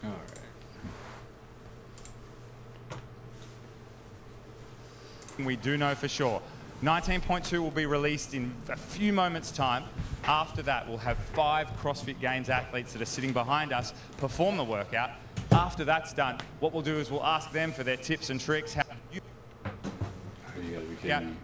All right. We do know for sure 19.2 will be released in a few moments' time. After that, we'll have 5 CrossFit Games athletes that are sitting behind us perform the workout. After that's done, what we'll do is we'll ask them for their tips and tricks, how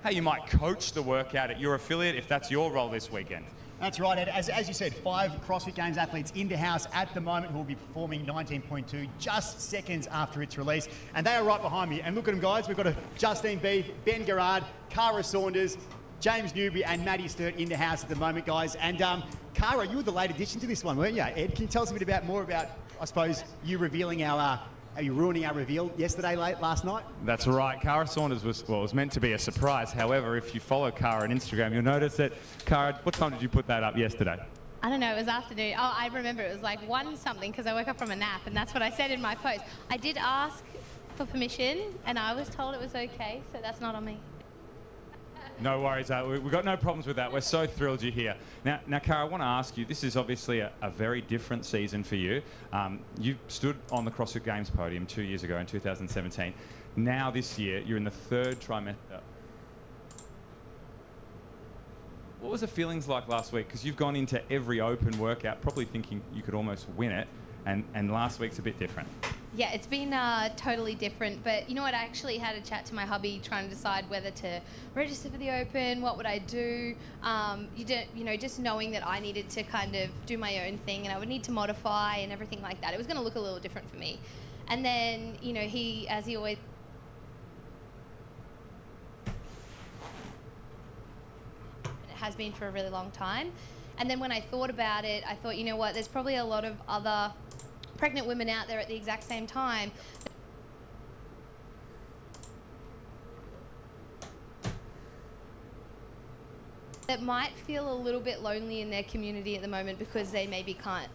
you might coach the workout at your affiliate if that's your role this weekend. That's right, Ed. As you said, 5 CrossFit Games athletes in the house at the moment who will be performing 19.2 just seconds after its release. And they are right behind me. And look at them, guys. We've got Justine Beef, Ben Garrard, Cara Saunders, James Newby and Maddie Sturt in the house at the moment, guys. And Cara, you were the late addition to this one, weren't you? Ed, can you tell us a bit more about, I suppose, you revealing are you ruining our reveal yesterday last night? That's right. Cara Saunders was meant to be a surprise. However, if you follow Cara on Instagram, you'll notice that, Cara, what time did you put that up yesterday? I don't know, it was afternoon. Oh, I remember it was like 1 something because I woke up from a nap and that's what I said in my post. I did ask for permission and I was told it was okay, so that's not on me. No worries, we've got no problems with that. We're so thrilled you're here. Now, Cara, I want to ask you, this is obviously a very different season for you. You stood on the CrossFit Games podium 2 years ago in 2017. Now this year, you're in the 3rd trimester. What was the feelings like last week? Because you've gone into every open workout probably thinking you could almost win it, and last week's a bit different. Yeah, it's been totally different, but you know what, I actually had a chat to my hubby trying to decide whether to register for the Open, what would I do, you know, just knowing that I needed to kind of do my own thing and I would need to modify and everything like that. It was going to look a little different for me. And then, you know, he, as he always... It has been for a really long time. And then when I thought about it, I thought, you know what, there's probably a lot of other pregnant women out there at the exact same time that might feel a little bit lonely in their community at the moment because they maybe can't,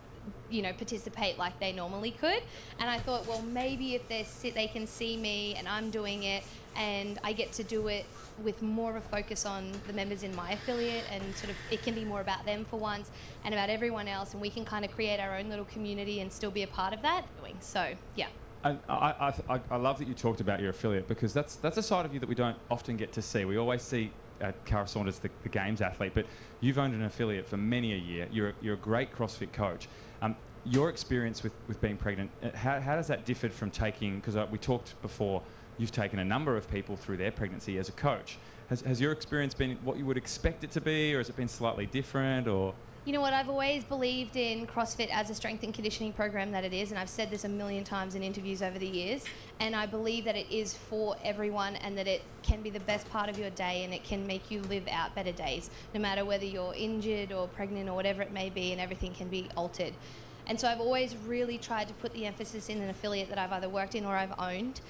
you know, participate like they normally could. And I thought, well, maybe if they can see me and I'm doing it and I get to do it with more of a focus on the members in my affiliate and sort of it can be more about them for once and about everyone else and we can kind of create our own little community and still be a part of that. So, yeah. I love that you talked about your affiliate because that's a side of you that we don't often get to see. We always see Cara Saunders, the Games athlete, but you've owned an affiliate for many a year. You're a great CrossFit coach. Your experience with being pregnant, how does that differ from taking, because we talked before, you've taken a number of people through their pregnancy as a coach. Has your experience been what you would expect it to be, or has it been slightly different, or...? You know what, I've always believed in CrossFit as a strength and conditioning program that it is, and I've said this a million times in interviews over the years, and I believe that it is for everyone and that it can be the best part of your day and it can make you live out better days, no matter whether you're injured or pregnant or whatever it may be, and everything can be altered. And so I've always really tried to put the emphasis in an affiliate that I've either worked in or I've owned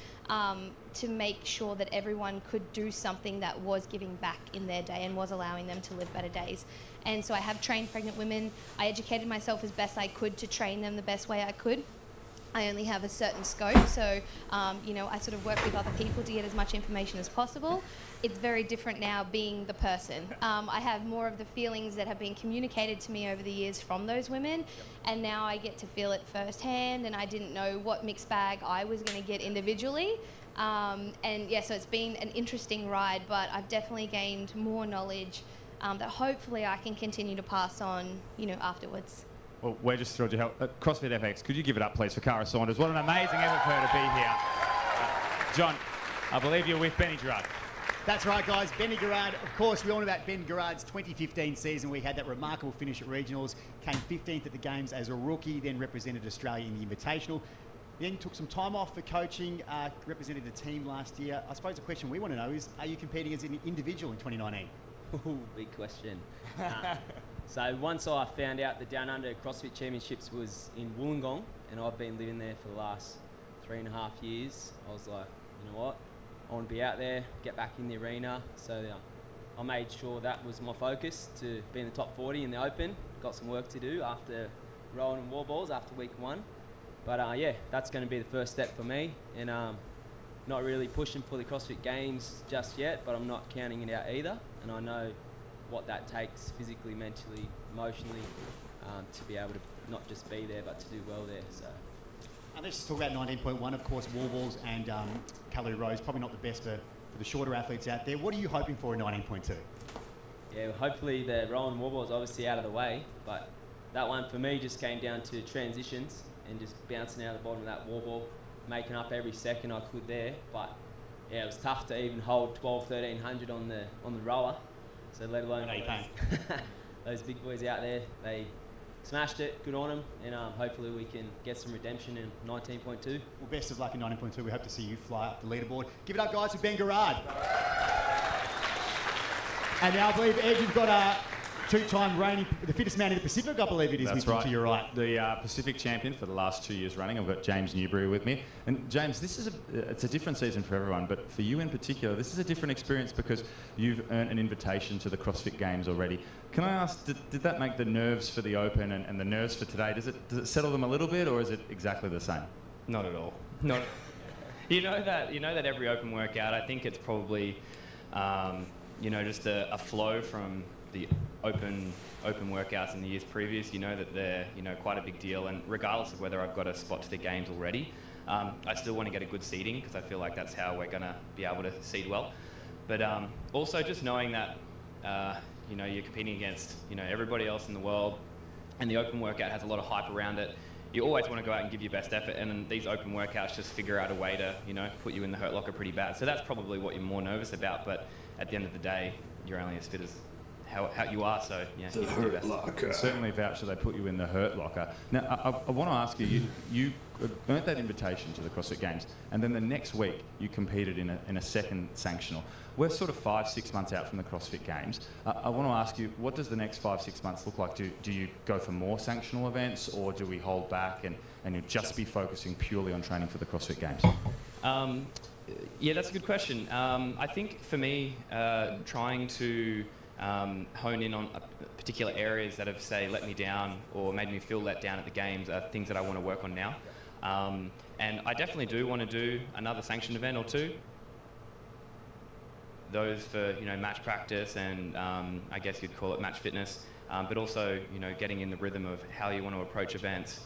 to make sure that everyone could do something that was giving back in their day and was allowing them to live better days. And so I have trained pregnant women. I educated myself as best I could to train them the best way I could. I only have a certain scope, so you know, I sort of work with other people to get as much information as possible. It's very different now being the person. I have more of the feelings that have been communicated to me over the years from those women, and now I get to feel it firsthand, and I didn't know what mixed bag I was going to get individually. And yeah, so it's been an interesting ride, but I've definitely gained more knowledge that hopefully I can continue to pass on, you know, afterwards. Well, we're just thrilled to help. CrossFit FX, could you give it up, please, for Cara Saunders? What an amazing effort for her to be here. John, I believe you're with Benny Gerard. That's right, guys. Benny Garrard, of course, we all know about Ben Garrard's 2015 season. We had that remarkable finish at Regionals, came 15th at the Games as a rookie, then represented Australia in the Invitational. Then took some time off for coaching, represented the team last year. I suppose the question we want to know is, are you competing as an individual in 2019? Ooh, big question. So once I found out the Down Under CrossFit Championships was in Wollongong, and I've been living there for the last 3.5 years, I was like, you know what? I want to be out there, get back in the arena. So I made sure that was my focus, to be in the top 40 in the Open. Got some work to do after rolling in wall balls after week 1. But yeah, that's going to be the first step for me. And not really pushing for the CrossFit Games just yet, but I'm not counting it out either. And I know what that takes physically, mentally, emotionally, to be able to not just be there, but to do well there. So. Let's just talk about 19.1. Of course, wall balls and calorie rows, probably not the best for the shorter athletes out there. What are you hoping for in 19.2? Yeah, well, hopefully the roll and wall ball is obviously out of the way, but that one for me just came down to transitions and just bouncing out the bottom of that wall ball, making up every second I could there. But yeah, it was tough to even hold 1300 on the rower. So let alone those big boys out there, they smashed it. Good on them, and hopefully we can get some redemption in 19.2. Well, best of luck in 19.2. We hope to see you fly up the leaderboard. Give it up, guys, for Ben Garrard. And now I believe, Ed, you've got a two-time reigning, the fittest man in the Pacific, I believe it is. That's with right. To your right. The Pacific champion for the last 2 years running. I've got James Newbury with me. And James, this is it's a different season for everyone, but for you in particular, this is a different experience because you've earned an invitation to the CrossFit Games already. Can I ask, did that make the nerves for the Open and the nerves for today, does it settle them a little bit, or is it exactly the same? Not at all. Not. You know that every Open workout, I think it's probably just a flow from the open workouts in the years previous. You know that they're quite a big deal, and regardless of whether I've got a spot to the games already, I still want to get a good seeding because I feel like that's how we're going to be able to seed well. But also just knowing that you're competing against everybody else in the world, and the open workout has a lot of hype around it. You always want to go out and give your best effort, and then these open workouts just figure out a way to put you in the hurt locker pretty bad. So that's probably what you're more nervous about. But at the end of the day, you're only as fit as how you are, so yeah. The hurt locker. Certainly vouch that they put you in the hurt locker. Now, I want to ask you, you earned that invitation to the CrossFit Games, and then the next week you competed in a second sanctional. We're sort of 5-6 months out from the CrossFit Games. I want to ask you, what does the next 5-6 months look like? Do you go for more sanctional events, or do we hold back and you'll just be focusing purely on training for the CrossFit Games? Yeah, that's a good question. I think for me, trying to hone in on particular areas that have, say, let me down or made me feel let down at the games are things that I want to work on now. And I definitely do want to do another sanctioned event or two. Those for match practice and I guess you'd call it match fitness, but also getting in the rhythm of how you want to approach events.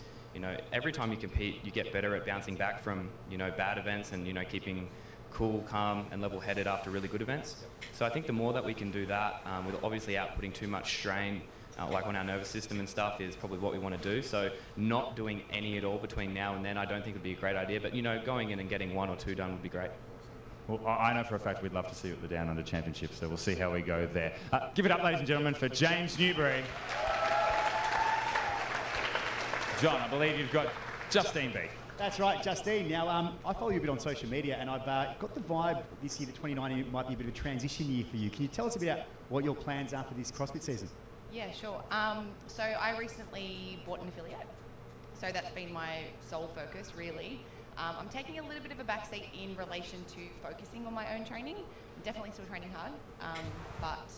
Every time you compete, you get better at bouncing back from bad events and keeping cool, calm, and level-headed after really good events. So I think the more that we can do that, with obviously outputting too much strain, like on our nervous system and stuff, is probably what we want to do. So not doing any at all between now and then, I don't think would be a great idea. But going in and getting 1 or 2 done would be great. Well, I know for a fact we'd love to see you at the Down Under Championship, so we'll see how we go there. Give it up, ladies and gentlemen, for James Newbury. John, I believe you've got Justine B. That's right, Justine. Now, I follow you a bit on social media, and I've got the vibe this year that 2019 might be a bit of a transition year for you. Can you tell us a bit about what your plans are for this CrossFit season? Yeah, sure. So I recently bought an affiliate. So that's been my sole focus, really. I'm taking a little bit of a backseat in relation to focusing on my own training. I'm definitely still training hard, but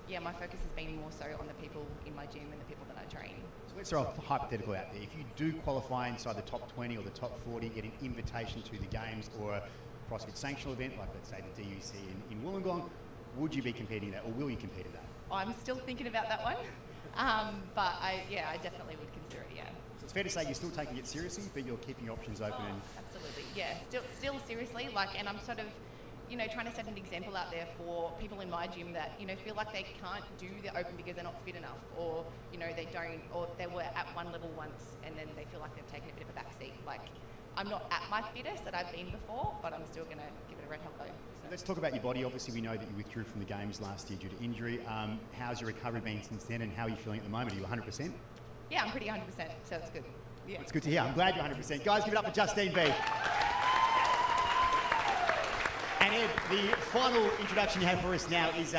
yeah, my focus has been more so on the people in my gym and the people that I train. So let's throw a hypothetical out there. If you do qualify inside the top 20 or the top 40, get an invitation to the games or a CrossFit sanctional event, like let's say the DUC in Wollongong, would you be competing in that, or will you compete in that? I'm still thinking about that one, but I definitely would consider it, yeah. So it's fair to say you're still taking it seriously, but you're keeping your options open. Absolutely, yeah. Still seriously, and I'm sort of, trying to set an example out there for people in my gym that, feel like they can't do the open because they're not fit enough, or, they don't, or they were at one level once and then they feel like they've taken a bit of a backseat. I'm not at my fittest that I've been before, but I'm still going to give it a red hot go. So. Let's talk about your body. Obviously, we know that you withdrew from the games last year due to injury. How's your recovery been since then, and how are you feeling at the moment? Are you 100%? Yeah, I'm pretty 100%, so it's good. Yeah. It's good to hear. I'm glad you're 100%. Guys, give it up for Justine B. And Ed, the final introduction you have for us now is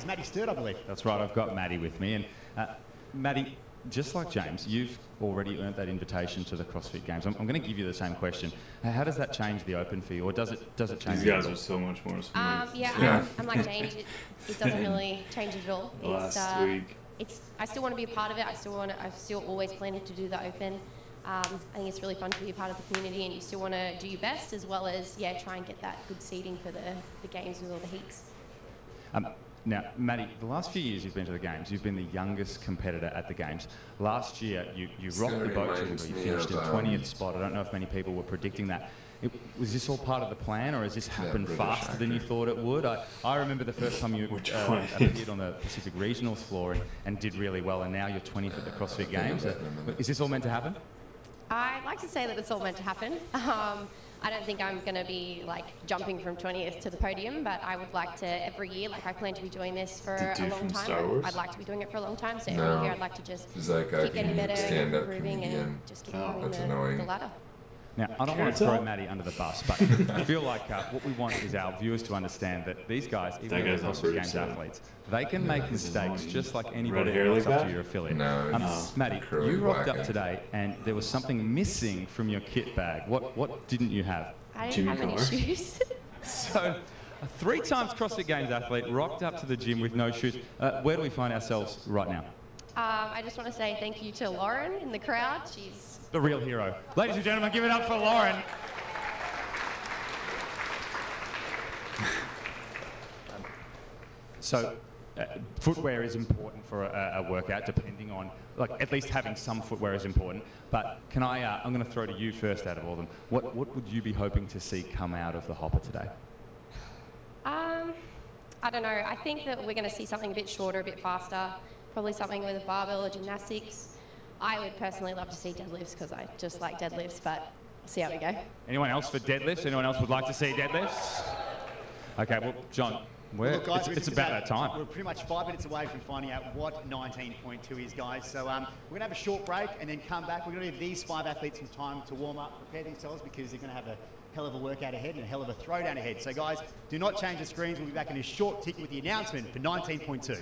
Maddie Sturt, I believe. That's right, I've got Maddie with me. And Maddie, just like James, you've already earned that invitation to the CrossFit Games. I'm going to give you the same question. How does that change the Open for you, or does it change? These guys are so much more smooth. I'm like James. It doesn't really change it at all. Last week. I still want to be a part of it. I'm still always planning to do the Open. I think it's really fun to be a part of the community, and you still want to do your best as well as try and get that good seeding for the games with all the heats. Now, Maddie, the last few years you've been to the Games, you've been the youngest competitor at the Games. Last year, you rocked the boat, you finished in 20th spot. I don't know if many people were predicting that. Was this all part of the plan, or has this happened faster than you thought it would? I remember the first time you appeared on the Pacific Regionals floor and did really well, and now you're 20th at the CrossFit Games. Is this all meant to happen? I like to say that it's all meant to happen. I don't think I'm going to be like jumping from 20th to the podium, but I would like to every year, like I plan to be doing this for a long time. I'd like to be doing it for a long time, so every year I'd like to just keep getting better and improving and just keep climbing the ladder. Now, I don't want to throw Maddie under the bus, but I feel like what we want is our viewers to understand that these guys, even though they're CrossFit Games athletes, they can make mistakes just like anybody who looks up to your affiliate. Maddie, you rocked up today and there was something missing from your kit bag. What didn't you have? I didn't have any shoes. So, a 3 times CrossFit Games athlete rocked up to the gym with no shoes. Where do we find ourselves right now? I just want to say thank you to Lauren in the crowd. She's the real hero. Ladies and gentlemen, give it up for Lauren. So, footwear is important for a workout, depending on, like, at least having some footwear is important. But can I'm going to throw to you first out of all of them. What would you be hoping to see come out of the hopper today? I don't know. I think that we're going to see something a bit shorter, a bit faster. Probably something with a barbell or gymnastics. I would personally love to see deadlifts because I just like deadlifts, but see how we go. Anyone else for deadlifts? Anyone else would like to see deadlifts? Okay, well, John, Look, guys, it's about that time. We're pretty much 5 minutes away from finding out what 19.2 is, guys. So we're going to have a short break and then come back. We're going to give these 5 athletes some time to warm up, prepare themselves, because they're going to have a hell of a workout ahead and a hell of a throwdown ahead. So, guys, do not change the screens. We'll be back in a short tick with the announcement for 19.2.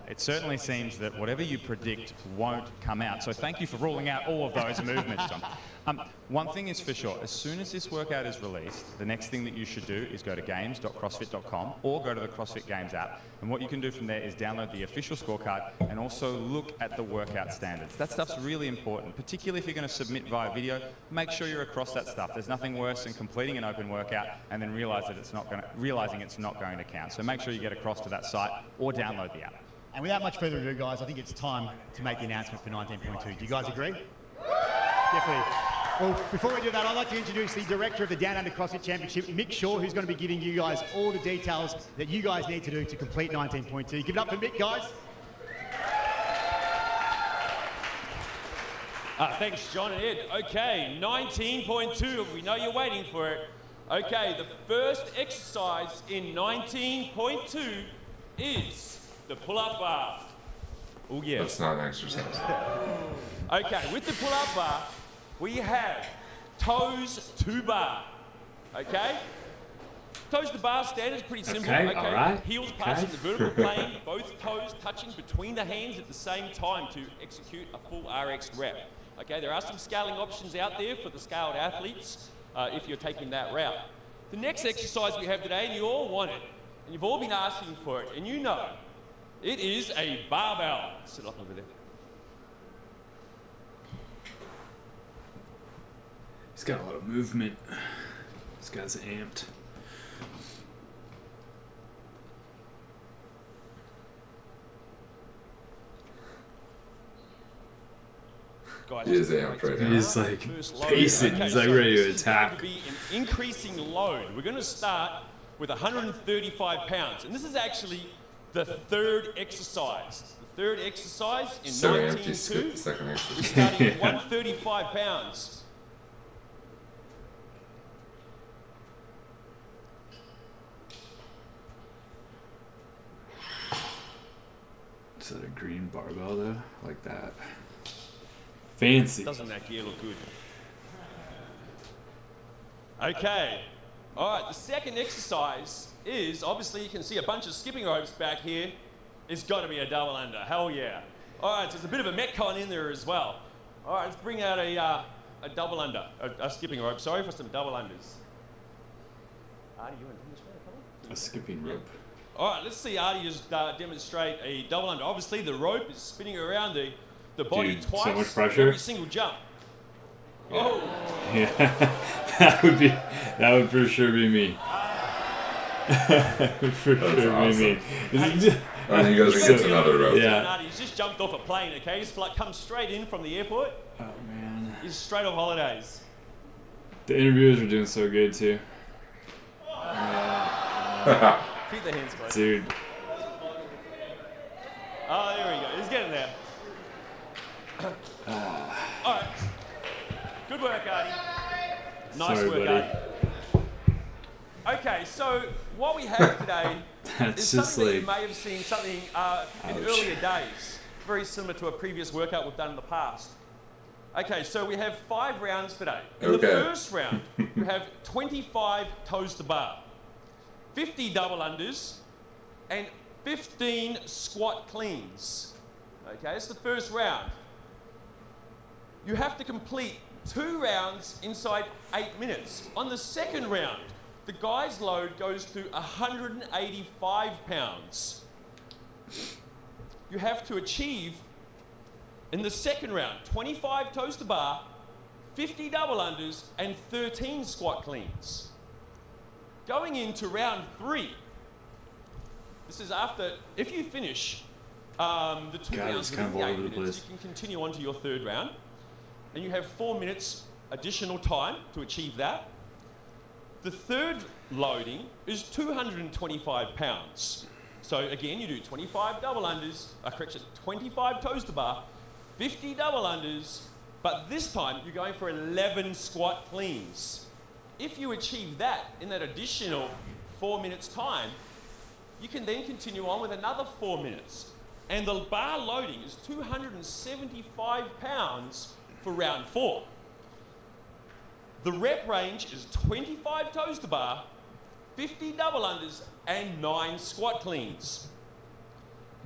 It certainly seems that whatever you predict won't come out. So thank you for ruling out all of those movements, John. One thing is for sure, as soon as this workout is released, the next thing that you should do is go to games.crossfit.com or go to the CrossFit Games app. And what you can do from there is download the official scorecard and also look at the workout standards. That stuff's really important, particularly if you're going to submit via video. Make sure you're across that stuff. There's nothing worse than completing an open workout and then realizing it's not going to count. So make sure you get across to that site or download the app. And without much further ado, guys, I think it's time to make the announcement for 19.2. Do you guys agree? Definitely. Well, before we do that, I'd like to introduce the director of the Down Under CrossFit Championship, Mick Shaw, who's going to be giving you guys all the details that you guys need to do to complete 19.2. Give it up for Mick, guys. Thanks, John and Ed. Okay, 19.2, we know you're waiting for it. Okay, the first exercise in 19.2 is the pull-up bar. Oh, yeah. That's not an exercise. Okay, with the pull-up bar, we have toes to bar. Okay? Toes to bar stand is pretty simple. Okay, all right. Heels passing the vertical plane, both toes touching between the hands at the same time to execute a full RX rep. Okay, there are some scaling options out there for the scaled athletes if you're taking that route. The next exercise we have today, and you all want it, and you've all been asking for it, and you know, it is a barbell. Sit up over there. He's got a lot of movement. This guy's amped. Guys, he is amped right now. He's like pacing. He's like ready to attack. It's going to be an increasing load. We're going to start with 135 pounds. And this is actually the third exercise. The third exercise in 19.2. We're starting at 135 pounds. Is that a green barbell though? Like that. Fancy. Doesn't that gear look good? Okay. All right, the second exercise is, obviously you can see a bunch of skipping ropes back here. It's got to be a double under. Hell yeah. All right, so there's a bit of a Metcon in there as well. All right, let's bring out a double under, a skipping rope. Sorry for some double unders. Artie, you want to do this one? A skipping rope. All right, let's see Artie just demonstrate a double under. Obviously, the rope is spinning around the body twice so much pressure. every single jump. Yeah. Oh. Yeah, that would for sure be me. That would for sure awesome. be me. And he goes and gets another rope. Yeah. He's just jumped off a plane, okay? He's come straight in from the airport. Oh, man. He's straight off holidays. The interviewers are doing so good, too. Keep the hands close. Dude. Oh, there we go. He's getting there. All right. Good work, Artie. Nice Sorry, work, buddy. Artie. Okay, so what we have today That's is just something that you like- may have seen something in earlier days, very similar to a previous workout we've done in the past. Okay, so we have 5 rounds today. In the first round, you have 25 toes to bar, 50 double unders, and 15 squat cleans. Okay, it's the first round. You have to complete 2 rounds inside 8 minutes. On the second round, the guy's load goes to 185 pounds. You have to achieve, in the second round, 25 toes to bar, 50 double unders, and 13 squat cleans. Going into round 3, this is after, if you finish the 2 rounds within the 8 minutes, you can continue on to your third round. And you have 4 minutes additional time to achieve that. The third loading is 225 pounds. So again, you do 25 double unders, 25 toes to bar, 50 double unders, but this time you're going for 11 squat cleans. If you achieve that in that additional 4 minutes time, you can then continue on with another 4 minutes. And the bar loading is 275 pounds for round 4. The rep range is 25 toes to bar, 50 double unders, and 9 squat cleans.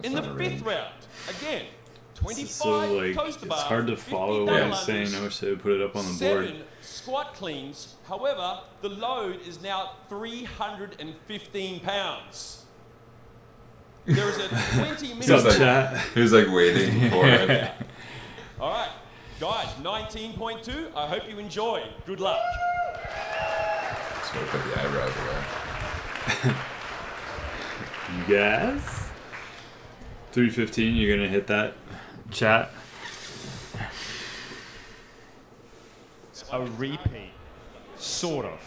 In the 5th round, again, 25 toes to bar, it's hard to follow what I'm saying. I wish they would put it up on the board. 7 squat cleans. However, the load is now 315 pounds. There is a 20-minute... He was like waiting for it. All right. Guys, 19.2. I hope you enjoy. Good luck. Just gonna put the eyebrows away. You guys? 3:15. You're gonna hit that chat. A repeat, sort of.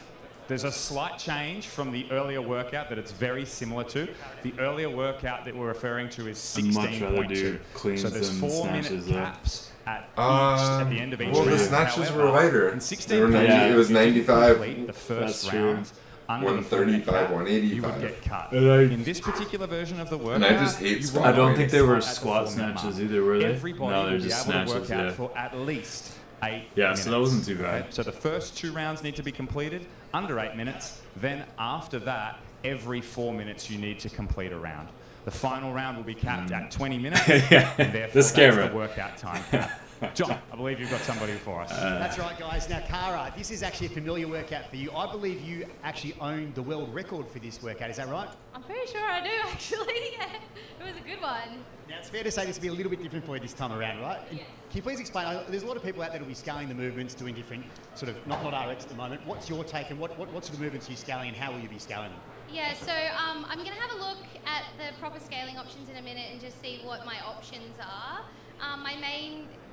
There's a slight change from the earlier workout that it's very similar to. The earlier workout that we're referring to is 16.2. So there's 4-minute caps at the end of each round. Well, the snatches were lighter. In 16, it was 95. The first round, 135, 185. you would get cut. In this particular version of the workout, and I just hate squat. I don't think they were squat snatches either, were they? Everybody No, they're will be just able to snatches. work out for at least 8 minutes. Yeah, so that wasn't too bad. Okay, so the first 2 rounds need to be completed under 8 minutes. Then after that, every 4 minutes you need to complete a round. The final round will be capped at 20 minutes. Yeah, and therefore this that's camera. the workout time cap. John, I believe you've got somebody for us. That's right, guys. Now, Cara, this is actually a familiar workout for you. I believe you actually owned the world record for this workout. Is that right? I'm pretty sure I do, actually. Yeah, it was a good one. Now, it's fair to say this will be a little bit different for you this time around, right? Yes. Can you please explain? There's a lot of people out there that will be scaling the movements, doing different sort of, not RX at the moment. What's your take and what sort of movements are you scaling and how will you be scaling them? Yeah, so I'm going to have a look at the proper scaling options in a minute and just see what my options are.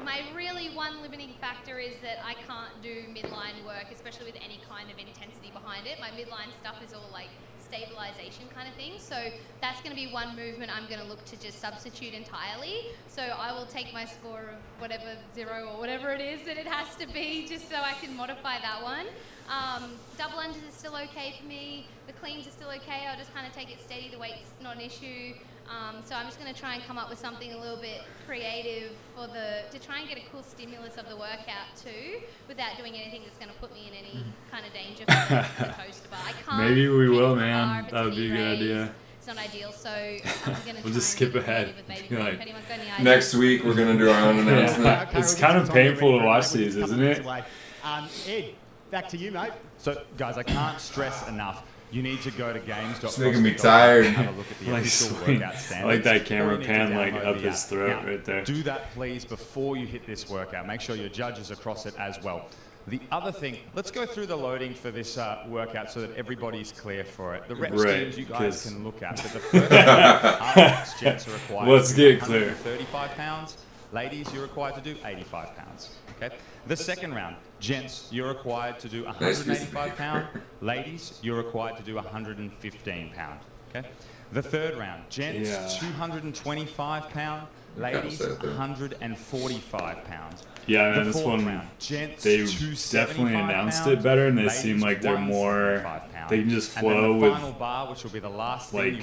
My really one limiting factor is that I can't do midline work, especially with any kind of intensity behind it. My midline stuff is all like stabilization kind of thing. So that's going to be one movement I'm going to look to just substitute entirely. So I will take my score of whatever 0 or whatever it is that it has to be just so I can modify that one. Double unders is still okay for me. The cleans are still okay. I'll just kind of take it steady. The weight's not an issue. So I'm just going to try and come up with something a little bit creative to try and get a cool stimulus of the workout too, without doing anything that's going to put me in any kind of danger for the toaster bar. I can't. Maybe we will, man. That would be a good idea. It's not ideal, so I'm going to we'll just skip ahead. Next week we're going to do our own announcement. It's kind of painful to watch these, isn't it? Ed, back to you, mate. So, guys, I can't stress enough. you need to go to games.com. It's making me tired. And have a look at the Like official swing. workout standards. I like that camera Or you need to pan, like, download up the his app. throat Now, right there. Do that, please, before you hit this workout. Make sure your judges are across it as well. The other thing, let's go through the loading for this workout so that everybody's clear for it. The rep schemes you guys can look at. But the first RX gents are required Let's to do get clear. 135 pounds. Ladies, you're required to do 85 pounds. Okay. The second round, gents, you're required to do 185 pound. Ladies, you're required to do 115 pound. Okay. The third round, gents, 225 pound. Ladies, 145 pounds. Yeah, and this one, they definitely announced it better, and they seem like they're more, they can just flow with like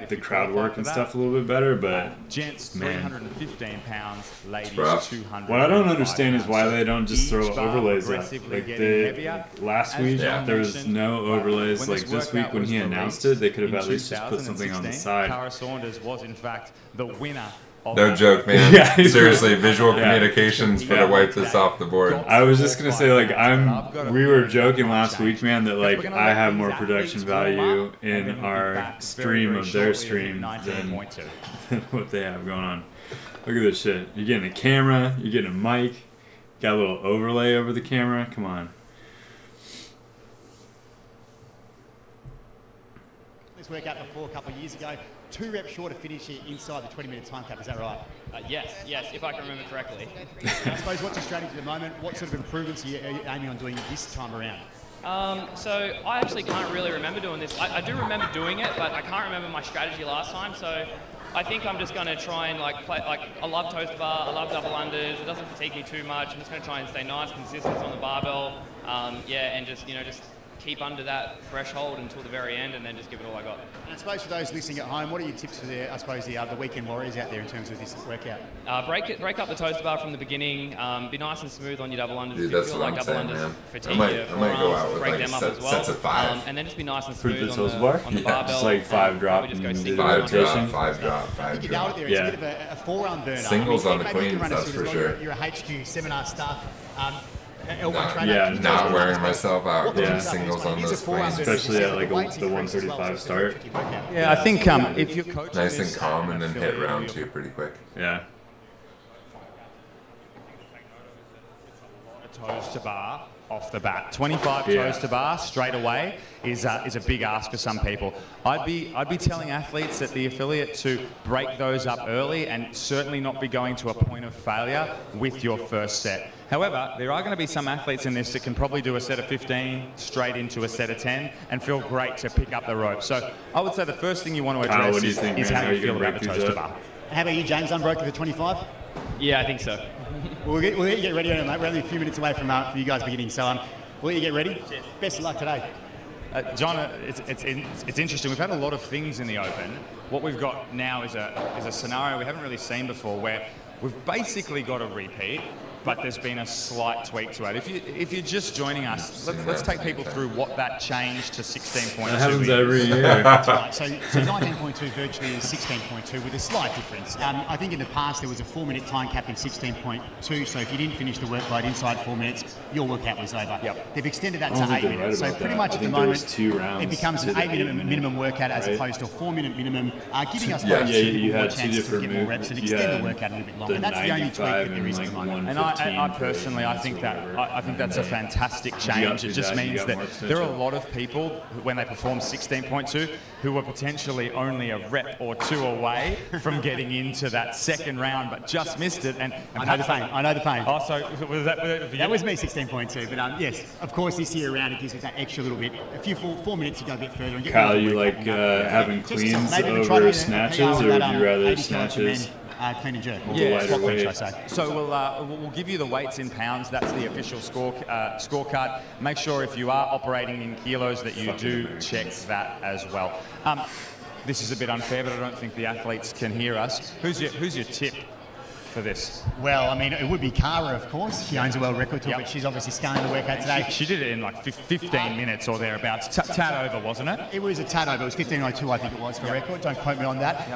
the crowd work and stuff a little bit better, but gents, man. 315 pounds, ladies, 200. What I don't understand is why they don't just throw overlays up. Like last week, there was no overlays. Like this week when he announced it, they could have at least just put something on the side. Cara Saunders was in fact the winner. No joke, man. Yeah, Seriously, visual communications better wipe this off the board. I was just gonna say, like, we were joking last week, man, that like I have more production value in our stream of their stream than what they have going on. Look at this shit. You're getting a camera, you're getting a mic, got a little overlay over the camera. Come on. This workout before a couple of years ago. 2 reps short of finishing inside the 20-minute time cap, is that right? Yes, if I can remember correctly. I suppose, what's your strategy at the moment? What sort of improvements are you aiming on doing this time around? So I actually can't really remember doing this. I do remember doing it, but I can't remember my strategy last time. So I think I'm just going to try and play. I love toast bar, I love double unders. It doesn't fatigue me too much. I'm just going to try and stay nice, consistent on the barbell. And just just keep under that threshold until the very end, and then just give it all I got. And I suppose for those listening at home, what are your tips for the weekend warriors out there in terms of this workout? Break up the toaster bar from the beginning. Be nice and smooth on your double unders. Dude, if you that's feel what like I'm double saying, unders man. fatigue I might go out with break like them up as well. sets of 5. And then just be nice and For smooth the on toast the bar? barbell. Just like 5 drop and do the rotation. 5 drop, 5 I think you nailed it there. It's a bit of a forearm burner. Singles on the maybe you can cleans, run that's through for it as well. sure. You're a HQ seminar staff. Not wearing myself out doing singles on those cleans. Especially at like the 135 start. Yeah, I think if you're coaching nice and calm and then hit round 2 pretty quick. Yeah. Toes to bar off the bat. 25 toes to bar straight away is a big ask for some people. I'd be telling athletes at the affiliate to break those up early and certainly not be going to a point of failure with your first set. However, there are going to be some athletes in this that can probably do a set of 15 straight into a set of 10 and feel great to pick up the rope. So I would say the first thing you want to address is how you feel about the toes to bar. How about you, James? Unbroken for 25? Yeah, I think so. We'll let you get ready on it, mate. We're only a few minutes away from for you guys beginning, so we'll let you get ready. Best of luck today. John, it's interesting. We've had a lot of things in the open. What we've got now is a scenario we haven't really seen before, where we've basically got a repeat, but there's been a slight tweak to it. If you're just joining us, let's take people through what that changed to 16.2. That happens every year. So 19.2 virtually is 16.2 with a slight difference. I think in the past there was a 4-minute time cap in 16.2, so if you didn't finish the workload inside 4 minutes, your workout was over. Yep. They've extended that to 8 minutes. So pretty much at the moment, it becomes an 8-minute minimum workout as opposed to a 4-minute minimum, giving us both you more had chances to get more reps and extend the workout a little bit longer. And that's the only tweak that there is at the moment. And I personally, I think that's a fantastic change. It just means that there are a lot of people when they perform 16.2 who were potentially only a rep or 2 away from getting into that second round, but just missed it. And I know the pain. Oh, so was that? That was me 16.2. But yes, of course, this year around it gives us that extra little bit, a few 4 minutes to go a bit further. And get Kyle, you like having cleans over snatches, or would you rather snatches? Clean and jerk. So we'll give you the weights in pounds. That's the official scorecard. Make sure if you are operating in kilos that you do check that as well. This is a bit unfair, but I don't think the athletes can hear us. Who's your tip for this? Well, I mean, it would be Cara, of course. She owns a world record tour, but she's obviously scaling the workout today. She did it in like 15 minutes or thereabouts. Tad over, wasn't it? It was a tad over. It was 15:02, I think it was, for record. Don't quote me on that.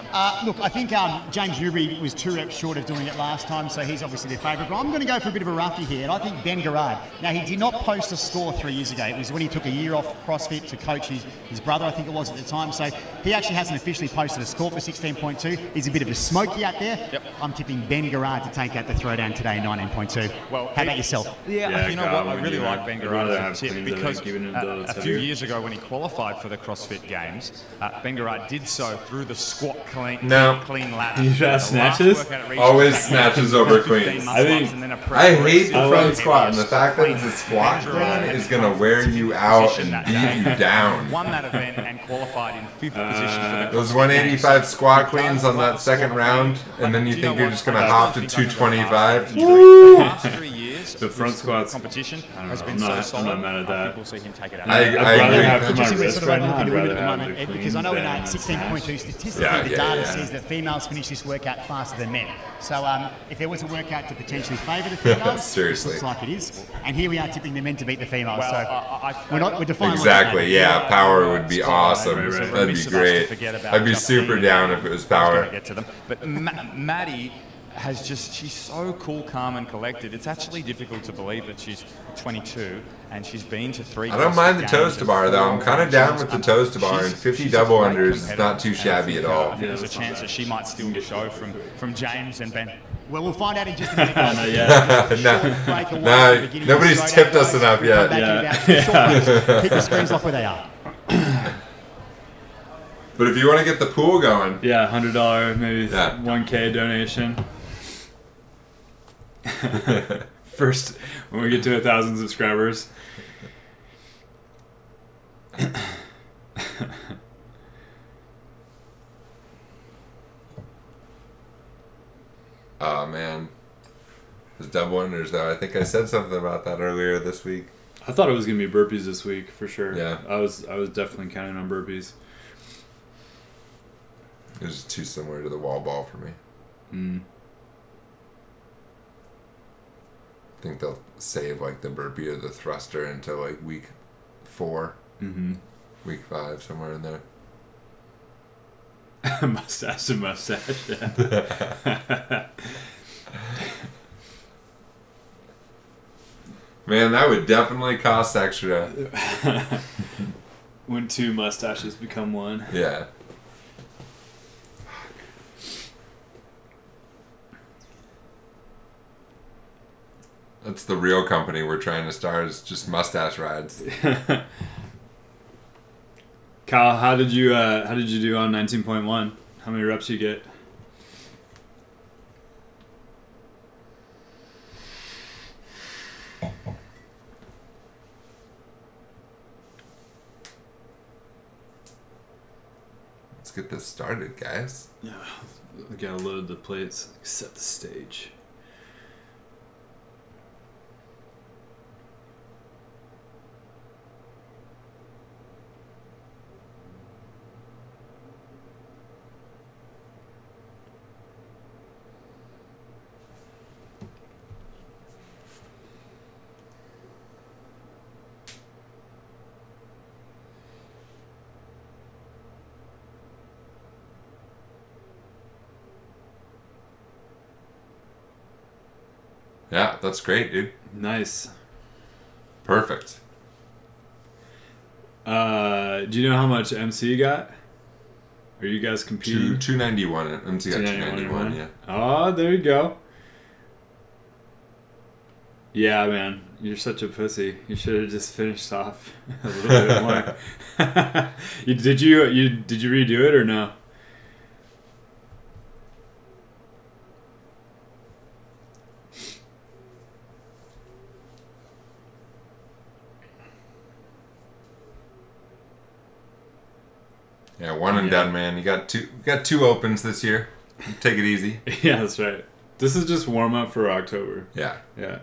Look, I think James Newbury was 2 reps short of doing it last time, so he's obviously their favourite. But I'm going to go for a bit of a roughie here, and I think Ben Garrard. Now, he did not post a score 3 years ago. It was when he took a year off CrossFit to coach his brother, I think it was at the time. So he actually hasn't officially posted a score for 16.2. He's a bit of a smoky out there. I'm tipping Ben Garrard to take out the throwdown today, 19.2. Well, how about yourself? Yeah, you know what? I really like Ben Garrard as a tip because a few years ago when he qualified for the CrossFit Games, Ben Garrard did so through the squat clean ladder. You got snatches? Always snatches over cleans. I hate the front squat, and the fact that it's a squat clean is going to wear you out and beat you down. Won that event and qualified in 5th position for the those 185 squat cleans on that second round, and then you think you're just going to hop to 225. The last 3 years, the front squats competition has been so solid. I'm not mad at that. People see him take it out. I agree. Because I know in 16.2 statistically the data says that females finish this workout faster than men. So if there was a workout to potentially favour the females, seriously, it looks like it is. And here we are tipping the men to beat the females. Well, so we're defining exactly. Yeah, power would be awesome. That'd be great. I'd be super down if it was power. Get to them. But Maddie has she's so cool, calm and collected. It's actually difficult to believe that she's 22 and she's been to 3 I don't mind the toes to bar though. I'm kind of down with the toes to bar, and 50 double unders is not too shabby at all. There's a chance that she might steal the show from James and Ben. Well, we'll find out in just a minute. Nobody's tipped us enough yet. Keep the screens locked where they are. But if you want to get the pool going, $100, maybe 1K donation. First, when we get to 1,000 subscribers. Oh man, those double unders though. I think I said something about that earlier this week. I thought it was gonna be burpees this week for sure. Yeah, I was definitely counting on burpees. It was too similar to the wall ball for me. I think they'll save like the burpee or the thruster until like week 4, week 5, somewhere in there. Mustache to mustache. Yeah. Man, that would definitely cost extra. When 2 mustaches become 1. Yeah. That's the real company we're trying to start, is just mustache rides. Kyle, how did you do on 19.1? How many reps you get? Let's get this started, guys. Yeah, we gotta load the plates, set the stage. Yeah, that's great, dude. Nice. Perfect. Do you know how much MC got? Are you guys competing? 291. MC got 291, yeah. Oh, there you go. Yeah, man. You're such a pussy. You should have just finished off a little bit more. Did you redo it or no? Yeah, one and done, man. You got two opens this year. Take it easy. Yeah, that's right. This is just warm up for October. Yeah. Yeah.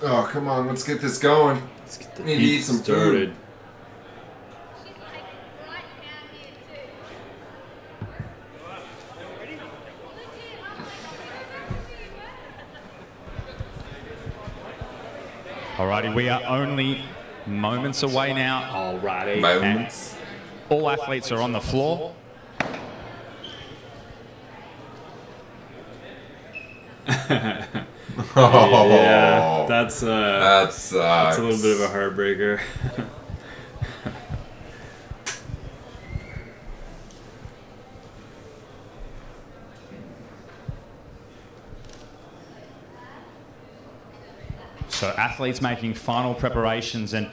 Oh, come on. Let's get this going. Let's get the Need to eat some started. food. Alrighty, we are only moments away now. Alrighty. Moments. All athletes are on the floor. Yeah, that's that sucks. That's a little bit of a heartbreaker. So athletes making final preparations, and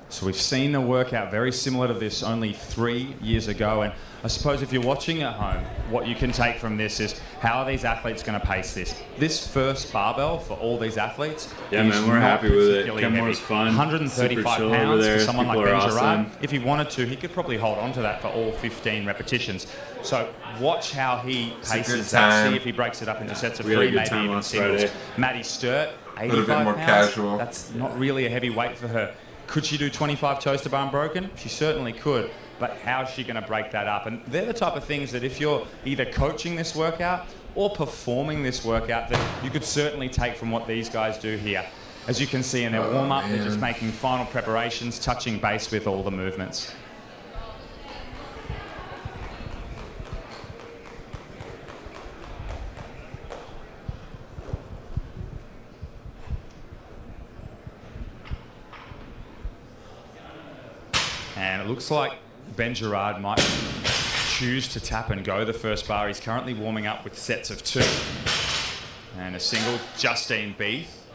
so we've seen the workout very similar to this only 3 years ago. And I suppose if you're watching at home, what you can take from this is how are these athletes going to pace this? This first barbell for all these athletes. Yeah, man, we're happy with it. Kenmore's fun. 135 Super chill pounds over there. for someone People like are Ben Gerard. awesome. If he wanted to, he could probably hold on to that for all 15 repetitions. So watch how he paces that. See if he breaks it up into sets of Really 3, good time maybe even last singles. Friday. Maddie Sturt, A little bit 85 more pounds. casual. That's not really a heavy weight for her. Could she do 25 toes to bar unbroken? She certainly could. But how is she going to break that up? And they're the type of things that if you're either coaching this workout or performing this workout, that you could certainly take from what these guys do here. As you can see in their warm-up, they're just making final preparations, touching base with all the movements. And it looks like Ben Gerard might choose to tap and go the first bar. He's currently warming up with sets of 2. And a single. Justine Beath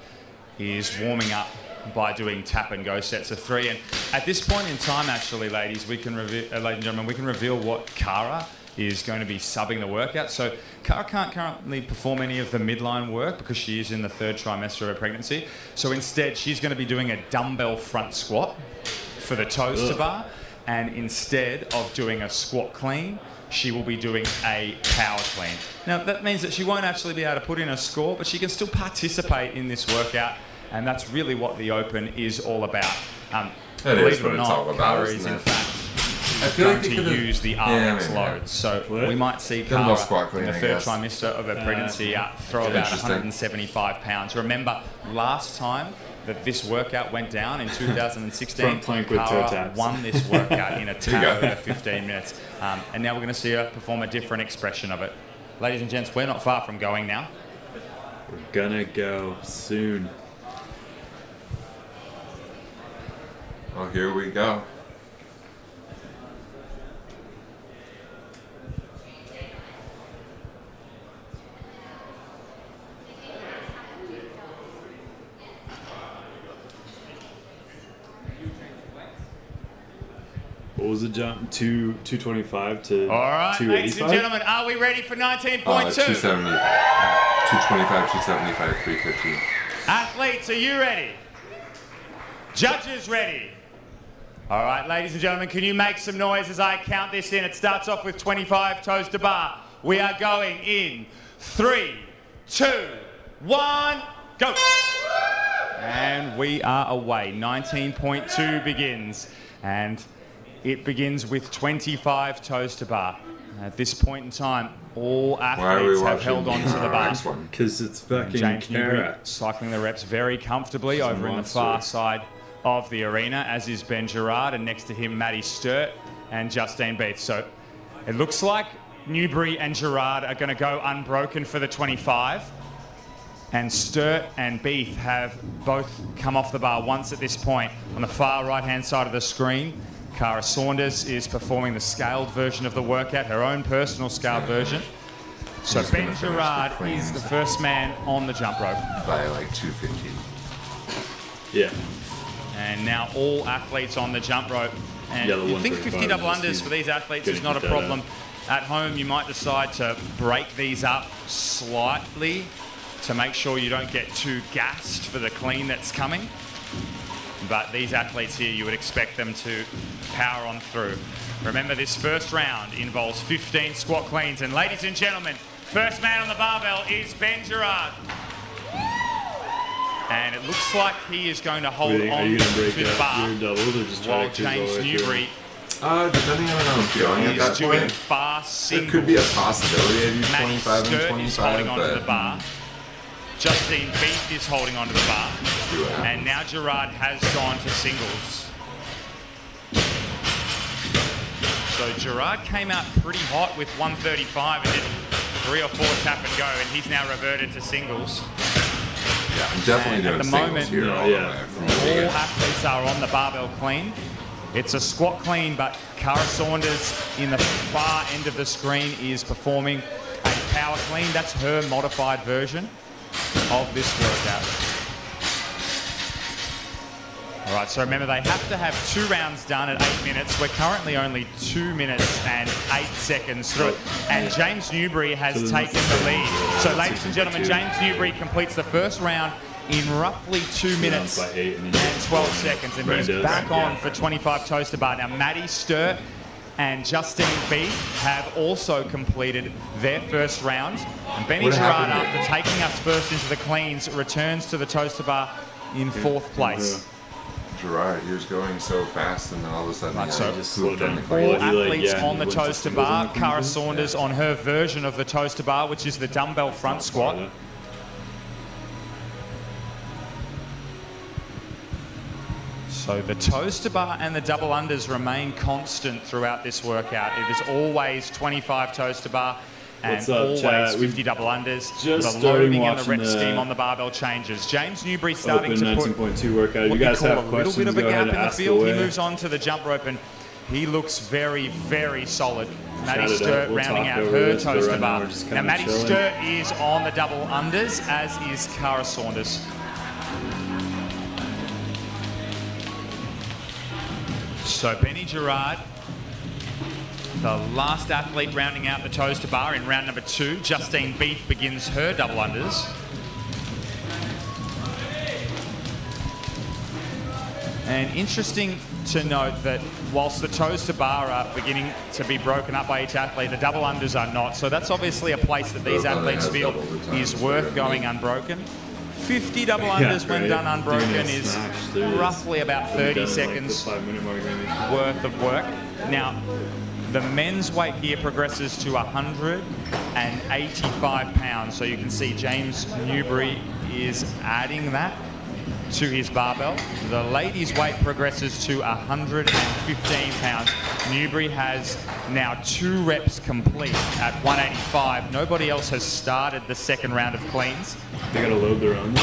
is warming up by doing tap and go sets of 3. And at this point in time, actually, ladies, we can ladies and gentlemen, we can reveal what Cara is going to be subbing the workout. So Cara can't currently perform any of the midline work because she is in the 3rd trimester of her pregnancy. So instead, she's going to be doing a dumbbell front squat for the toes to bar, and instead of doing a squat clean, she will be doing a power clean. Now that means that she won't actually be able to put in a score, but she can still participate in this workout, and that's really what the Open is all about. Believe it or not, Cara is in fact going to use the RX loads. So we might see Cara in the 3rd trimester of her pregnancy throw about 175 pounds. Remember, last time that this workout went down in 2016, Cara won this workout in a tap over 15 minutes. And now we're going to see her perform a different expression of it. Ladies and gents, we're not far from going now. We're gonna go soon. Well, here we go. What was the jump? 225 to 285? All right, ladies and gentlemen, are we ready for 19.2? 270, 225, 275, 315. Athletes, are you ready? Judges ready? All right, ladies and gentlemen, can you make some noise as I count this in? It starts off with 25 toes to bar. We are going in 3, 2, 1, go. And we are away. 19.2 begins. And it begins with 25 toes to bar. At this point in time, all athletes have held on to the bar. Because it's fucking James Newbury Cara. cycling the reps very comfortably over in the far side of the arena, as is Ben Gerard, and next to him, Maddie Sturt and Justine Beath. So it looks like Newbury and Gerard are going to go unbroken for the 25. And Sturt and Beath have both come off the bar once at this point. On the far right-hand side of the screen, Cara Saunders is performing the scaled version of the workout, her own personal scaled version. So Ben Gerard is the first man on the jump rope. By like 215. Yeah. And now all athletes on the jump rope. And you think 50 double unders for these athletes is not a problem. At home, you might decide to break these up slightly to make sure you don't get too gassed for the clean that's coming. But these athletes here, you would expect them to power on through. Remember, this first round involves 15 squat cleans. And ladies and gentlemen, first man on the barbell is Ben Gerard. And it looks like he is going to hold on Are you going to break to the bar your doubles or just try while to cruise all James the way Newbury Depending on how I'm feeling at that is doing point, bar singles. it could be a possibility I do Matty 25 and Sturt 25, is holding onto but the bar. Justine Beef is holding onto the bar. And now Gerard has gone to singles. So Gerard came out pretty hot with 135 and did 3 or 4 tap and go, and he's now reverted to singles. Yeah, I'm definitely doing at the singles moment, here. all athletes are on the barbell clean. It's a squat clean, but Cara Saunders in the far end of the screen is performing a power clean. That's her modified version of this workout. All right, so remember they have to have 2 rounds done at 8 minutes. We're currently only 2 minutes and 8 seconds through it. And James Newbury has taken the lead. So ladies and gentlemen, James Newbury completes the first round in roughly 2 minutes and 12 seconds. And he's back on for 25 toes to bar. Now, Matty Sturt and Justine Beef have also completed their first round. And Benny Gerard, after taking us first into the cleans, returns to the toes to bar in 4th place. Gerard, he was going so fast, and then all of a sudden, he just slowed down. All athletes on the toaster bar. Cara Saunders on her version of the toaster bar, which is the dumbbell front squat. So the toaster bar and the double unders remain constant throughout this workout. It is always 25 toaster bar and always 50 double unders. The loading and the rep scheme on the barbell changes. James Newbury starting to put 19.2 workout. You guys have questions, a little bit of a gap in the field. away. He moves on to the jump rope and he looks very, very solid. Matty Sturt rounding out her toaster bar. Now Matty Sturt is on the double unders, as is Cara Saunders. So Benny Gerard, the last athlete rounding out the toaster bar in round number 2. Justine Beef begins her double unders. And interesting to note that whilst the toaster bar are beginning to be broken up by each athlete, the double unders are not. So that's obviously a place that these athletes feel is worth going unbroken. 50 double unders when done unbroken is roughly about 30 seconds worth of work. Now, the men's weight here progresses to 185 pounds. So you can see James Newbury is adding that to his barbell. The ladies' weight progresses to 115 pounds. Newbury has now 2 reps complete at 185. Nobody else has started the second round of cleans. They gotta load their own.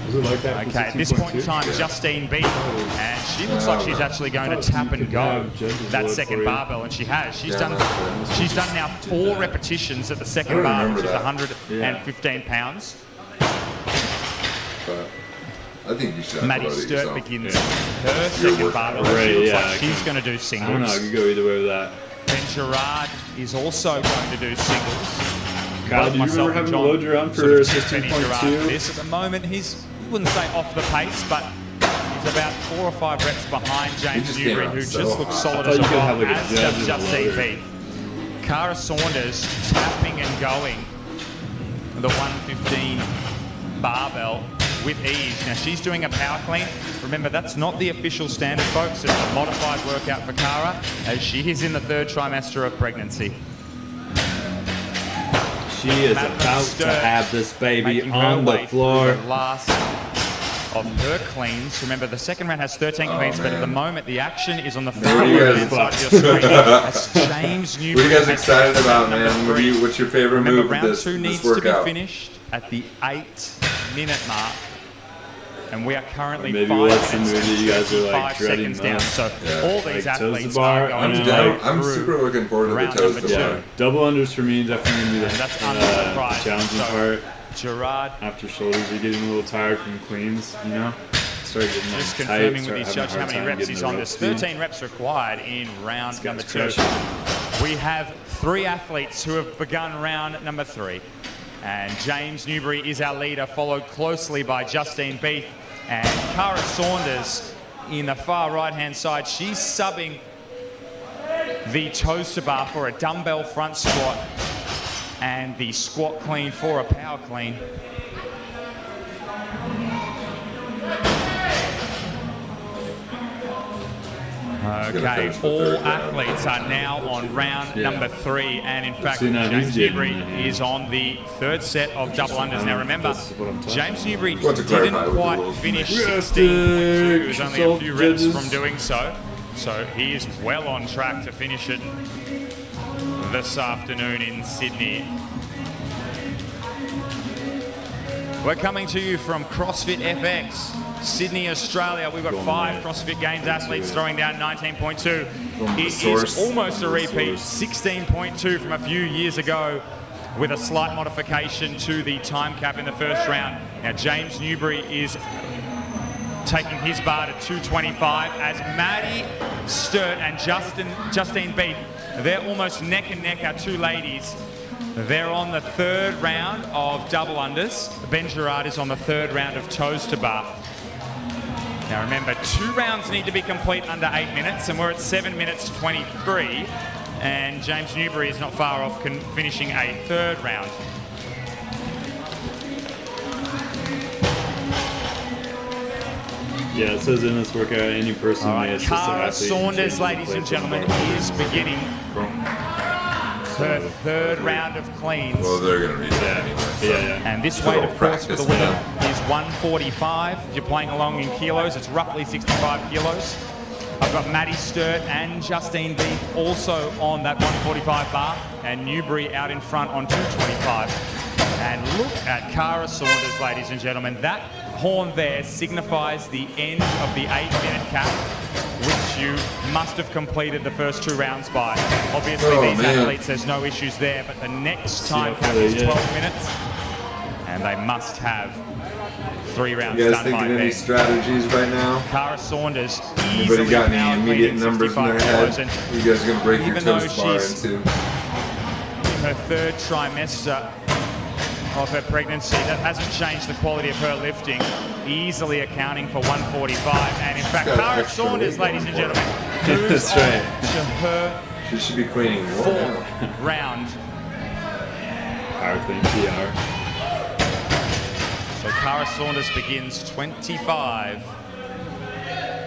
Is it like that? Okay, at this point in time, Justine Beef, and she looks like she's actually going to tap and go that second barbell, and she has. She's done now 4 repetitions at the second bar, which is 115 pounds. But I think you should. Matty Sturt begins her second barbell. She looks like she's going to do singles. I don't know, you go either way with that. Ben Gerard is also going to do singles. Kyle, do you remember having to load your own for 16.2? This at the moment, I wouldn't say off the pace, but he's about 4 or 5 reps behind James Newbury, who just looks solid as a rock, as does Justine Beef. Cara Saunders tapping and going the 115 barbell with ease. Now she's doing a power clean. Remember, that's not the official standard, folks. It's a modified workout for Cara, as she is in the 3rd trimester of pregnancy. She is about to have this baby on the floor. The last of her cleans. Remember, the second round has 13 cleans, but at the moment the action is on the far right side of your screen. That's James Newbury. What are you guys excited about, man? What's your favorite move? Remember, round 2 needs to be finished at the 8-minute mark. And we are currently 5 minutes and 55 seconds down. So all these athletes are going to go I'm super looking forward to the toes to bar. Double unders for me, definitely going to be that's the challenging part. Gerard. After shoulders are getting a little tired from cleans, you know? Start getting just tight, confirming with his judge how many reps he's on this. 13 reps required in round number 2. We have 3 athletes who have begun round number 3. And James Newbury is our leader, followed closely by Justine Beef. And Cara Saunders in the far right-hand side, she's subbing the toaster bar for a dumbbell front squat and the squat clean for a power clean. Okay, all athletes are now on round number 3, and in fact, James Newbury is on the 3rd set of double unders. Now remember, James Newbury didn't quite finish 16.2. He was only a few reps from doing so. So he is well on track to finish it this afternoon in Sydney. We're coming to you from CrossFit FX, Sydney, Australia. We've got 5 CrossFit Games athletes throwing down 19.2. It is almost a repeat, 16.2 from a few years ago, with a slight modification to the time cap in the first round. Now James Newbury is taking his bar to 225 as Maddie Sturt and Justine Beath, they're almost neck and neck, our 2 ladies. They're on the 3rd round of double unders. Ben Gerard is on the 3rd round of toes to bar. Now remember, 2 rounds need to be complete under 8 minutes, and we're at 7 minutes 23, and James Newbury is not far off finishing a 3rd round. Yeah, it says in this workout, any person may assist the athlete. Cara Saunders, ladies and gentlemen, is beginning her 3rd round of cleans. Well, they're going to read that anyway. So. Yeah. And this weight, of course, for the winner is 145. If you're playing along in kilos, it's roughly 65 kilos. I've got Maddie Sturt and Justine Beath also on that 145 bar, and Newbury out in front on 225. And look at Cara Saunders, ladies and gentlemen. That horn there signifies the end of the 8-minute cap, which you must have completed the first 2 rounds by. Obviously, these athletes, there's no issues there, but the next time cap is 12 minutes, and they must have 3 rounds you guys done by thinking any strategies right now? Cara Saunders Anybody got any immediate numbers in their head? You guys are going to break your toes bar into? Her 3rd trimester of her pregnancy, that hasn't changed the quality of her lifting, easily accounting for 145. And in fact, Cara Saunders, ladies and gentlemen, moves on to her she should be cleaning 4th round. Power clean PR. So Cara Saunders begins 25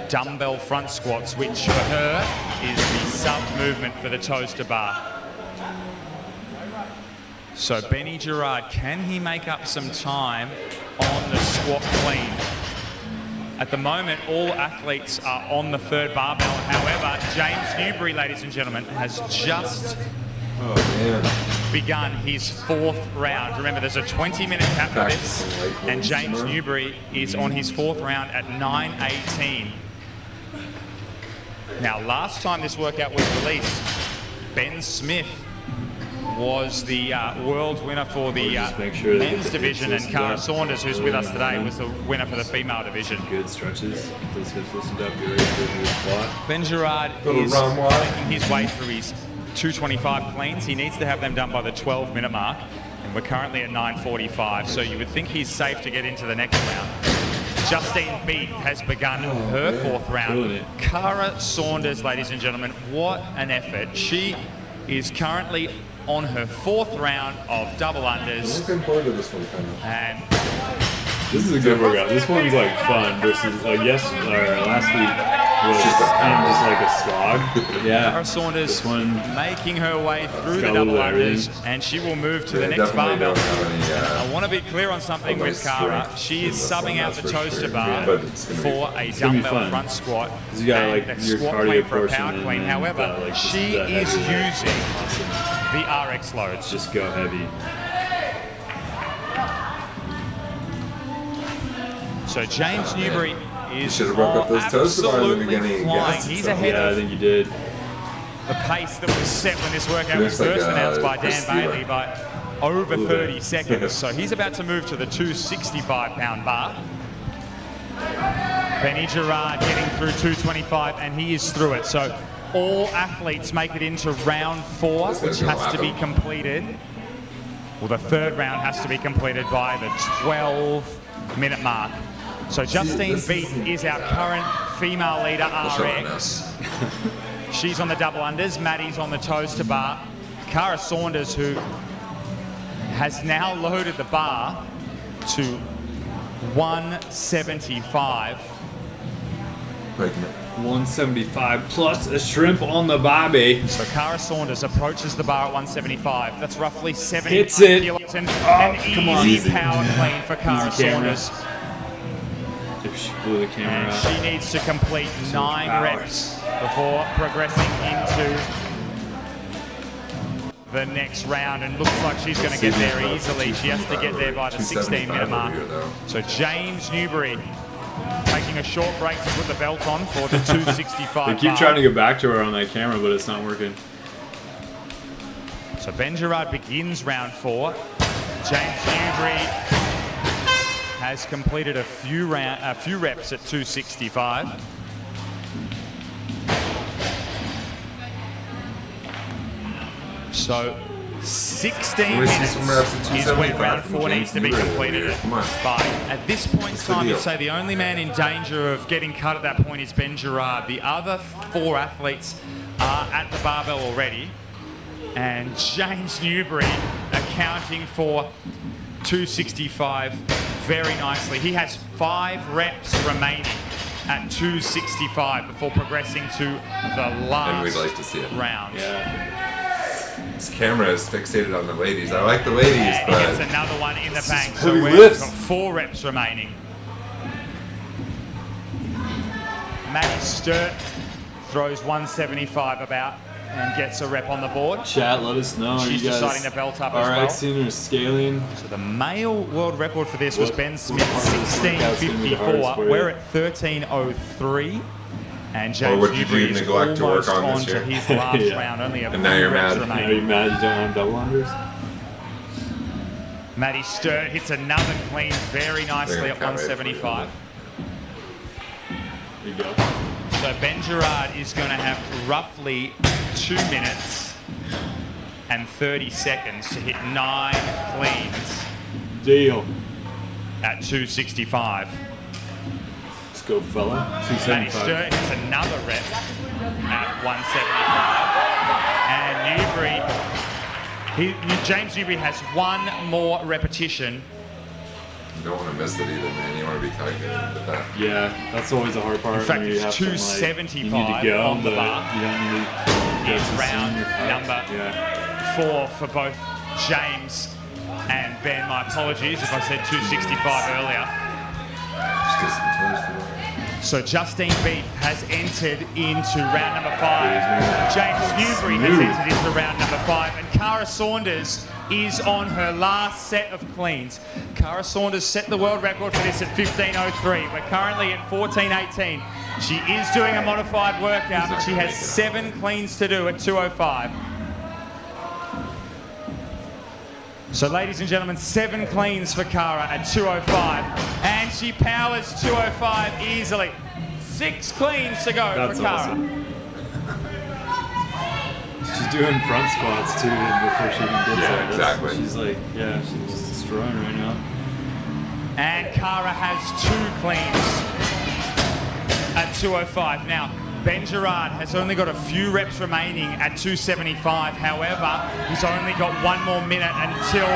dumbbell front squats, which for her is the sub movement for the toes to bar. So Benny Gerard, can he make up some time on the squat clean? At the moment, all athletes are on the 3rd barbell. However, James Newbury, ladies and gentlemen, has just begun his 4th round. Remember, there's a 20-minute cap for this, and James Newbury is on his 4th round at 9:18. Now, last time this workout was released, Ben Smith was the world winner for the men's division, and Cara Saunders, who's with us today, was the winner for the female division. Good stretches. Get those hips loosened up. Get ready for the squat. Ben Gerard is making his way through his 225 cleans. He needs to have them done by the 12-minute mark, and we're currently at 9:45, so you would think he's safe to get into the next round. Justine Beath has begun her 4th round. Cara Saunders, ladies and gentlemen, what an effort. She is currently on her 4th round of double unders. I'm looking forward to this one, and this is a good workout. This one's like fun versus last week was kind of just like a slog. Yeah. Cara Saunders making her way through the double unders, and she will move to the next barbell. I want to be clear on something with Cara. She is subbing out the toes to bar for a dumbbell front squat. You got like your cardio for a power clean. However, she is using the RX loads. Just go heavy. So James Newbury is absolutely flying. He's ahead of I think you did. the pace that was set when this workout was first announced by Dan Bailey by over 30 seconds. So he's about to move to the 265-pound bar. Benny Gerard getting through 225, and he is through it. So all athletes make it into round 4, which has to be completed. Well, the 3rd round has to be completed by the 12-minute mark. So Justine Beath is our current female leader, RX. She's on the double unders. Maddie's on the toes to bar. Cara Saunders, who has now loaded the bar to 175. Breaking it. 175 plus a shrimp on the barbie. So Cara Saunders approaches the bar at 175. That's roughly 70 Hits it. kilos. And Come on. easy power clean for Cara Saunders. If she blew the camera And out. she needs to complete 9 reps before progressing into the next round, and looks like she's going to get there easily. She has to get there by the 16-minute mark. So James Newbury taking a short break to put the belt on for the 265. They keep trying to get back to her on that camera, but it's not working. So Ben Gerard begins round 4. James Newbury has completed a few reps at 265. So 16 minutes is where round 4 needs to be completed. But at this point in time, you'd say the only man in danger of getting cut at that point is Ben Gerard. The other 4 athletes are at the barbell already. And James Newbury accounting for 265 very nicely. He has 5 reps remaining at 265 before progressing to the last and we'd like to see it. round. Yeah. This camera is fixated on the ladies. I like the ladies, And but he gets another one in the bank. So heavy we've lifts. got 4 reps remaining. Maddie Sturt throws 175 about and gets a rep on the board. Chat, let us know. She's you guys deciding to belt up as well. RXing or scaling? So the male world record for this was Ben Smith, part of this workout's gonna be the hardest 16:54. for you? We're at 13:03. And James would you Newbury is neglect to work almost on on this to year? his last Yeah. round. Only a And now few you're reps mad. remaining. Are you mad you don't have double unders? Maddie Sturt hits another clean very nicely at 175. There you go. So Ben Gerard is going to have roughly 2 minutes and 30 seconds to hit 9 cleans Deal. at 265. Let's go, fella. Maddie 275. Sturt hits another rep at 175. And Newbury, James Newbury has 1 more repetition. you don't want to miss it either, man. You want to be calculated with that. Yeah, that's always the hard part. In fact, where you it's have to, like, 275 you need to go, on the but bar. you don't need to get In to round senior. number Yeah. 4 for both James and Ben. My apologies if I said 265 earlier. Just get some toast for that. So Justine Beath has entered into round number 5. James Newbury has entered into round number 5. And Cara Saunders is on her last set of cleans. Cara Saunders set the world record for this at 15:03. We're currently at 14:18. She is doing a modified workout, but she has 7 cleans to do at 2:05. So ladies and gentlemen, 7 cleans for Cara at 2:05. And she powers 2:05 easily. 6 cleans to go That's for Cara. awesome. She's doing front squats too before she even gets there. Exactly. She's like, yeah, she's just destroying right now. And Cara has 2 cleans at 2:05. Now, Ben Gerard has only got a few reps remaining at 275. However, he's only got 1 more minute until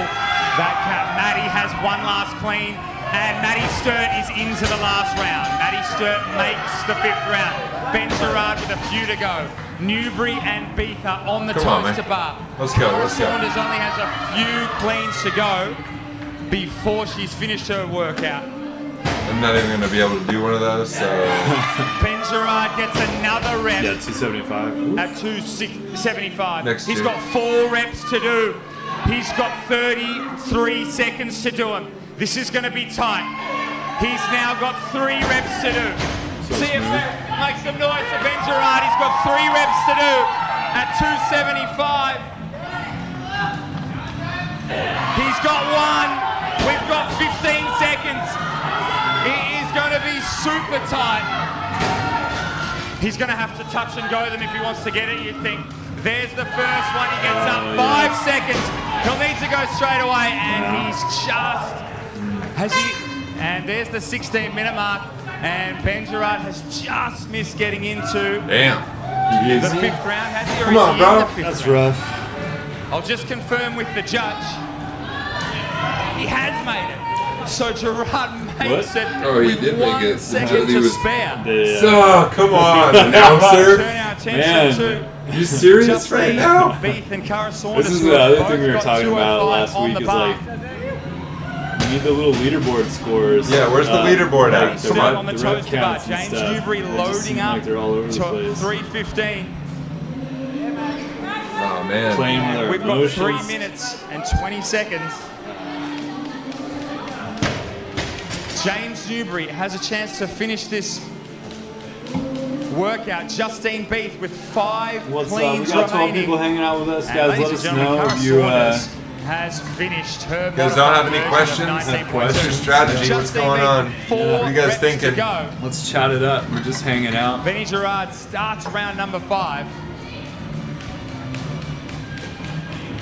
that cap. Maddie has 1 last clean, and Maddie Sturt is into the last round. Maddie Sturt makes the 5th round. Ben Gerard with a few to go. Newbury and Beath are on the toaster bar. Let's go, Cara let's go. Saunders only has a few cleans to go before she's finished her workout. I'm not even going to be able to do one of those, so... Ben Gerard gets another rep. Yeah, 275. At 275. Next He's year. got 4 reps to do. He's got 33 seconds to do them. This is going to be tight. He's now got 3 reps to do. See if that makes some noise for Ben Gerard. He's got 3 reps to do at 275. He's got 1. We've got 15 seconds. It is going to be super tight. He's going to have to touch and go them if he wants to get it, you'd think. There's the first one. He gets up 5 seconds. He'll need to go straight away, and he's just... And there's the 16-minute mark, and Ben Gerard has just missed getting into the 5th round. Has he? Or Come is on, he bro. in the 5th That's round? rough. I'll just confirm with the judge. He has made it. So Gerard makes it he with did 1 make it. second He to was- spare. So, come on, announcer. Turn our attention Man. to You serious Justine right now? Beath and Cara Saunders. This is who the have other both thing we were got talking about 205 last on week the is bar. like, you need the little leaderboard scores. Yeah, where's the leaderboard at? The Step Come on. on the rep toes to bar. counts and James stuff. Newbury They just loading seem up like they're all over the to place. 3:15. Oh, man. Playing with their We've got emotions. 3 minutes and 20 seconds. James Newbury has a chance to finish this workout. Justine Beath with 5 What's up? cleans We got 12 remaining. people hanging out with us, And guys. ladies Let and us gentlemen, know Cara if you Saunders has finished her. You guys don't have any version of questions? 19.2. What's your strategy? What's Justine going Beath on? with 4 What are you guys reps thinking? to go. Let's chat it up. We're just hanging out. Benny Gerard starts round number 5.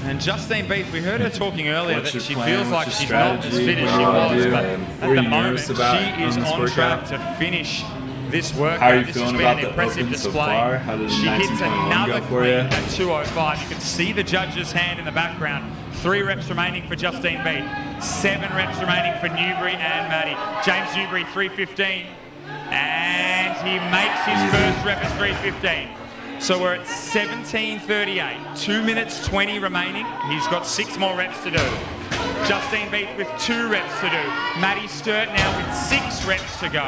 And Justine Beath, we heard her talking earlier What's that your she plan? feels What's like your she's not as strategy? fit as What she do you wanna was, do? but What at are the you moment nervous about she is on this on workout? track to finish this workout. How are you This feeling has been about an the impressive open so display. far? How did She hits 19.1 another go for clean you? at 205. You can see the judge's hand in the background. 3 reps remaining for Justine Beath. 7 reps remaining for Newbury and Maddie. James Newbury 3:15, and he makes his first rep at 3:15. So we're at 17:38. 2 minutes 20 remaining. He's got 6 more reps to do. Justine Beath with 2 reps to do. Maddie Sturt now with 6 reps to go.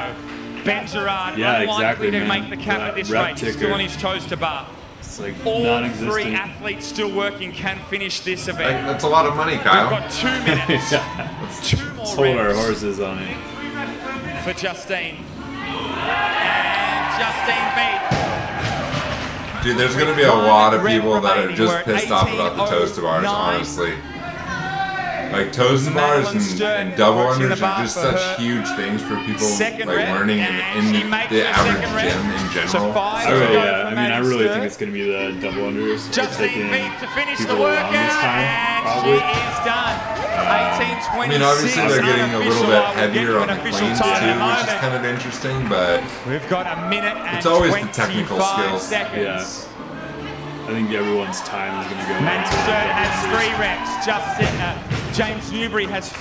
Ben Gerard Yeah, unlikely exactly, to man. make the cap That at this rep rate. He's ticker. still on his toes to bar. It's like All 3 non-existent. athletes still working can finish this event. That's a lot of money, We've Kyle. got 2 minutes. Yeah. 2 more Let's hold our reps horses on it. for Justine. And Justine Beath. Dude, there's going to be a lot of people that are just pissed off about the toast bars, honestly. Like, toast bars and double unders are just such huge things for people, like, learning in the average gym in general. I mean, I really think it's going to be the double unders. Justine Beath to finish the people around this workout, time, and probably. she is done. 18:26. I mean, obviously they're getting a little bit heavier on the cleans too, which is of. kind of interesting, but We've got a minute and it's always the technical 25 skills. seconds. I think everyone's time is going to go Maddie into Sturt the has double 3 reps. James Newbury has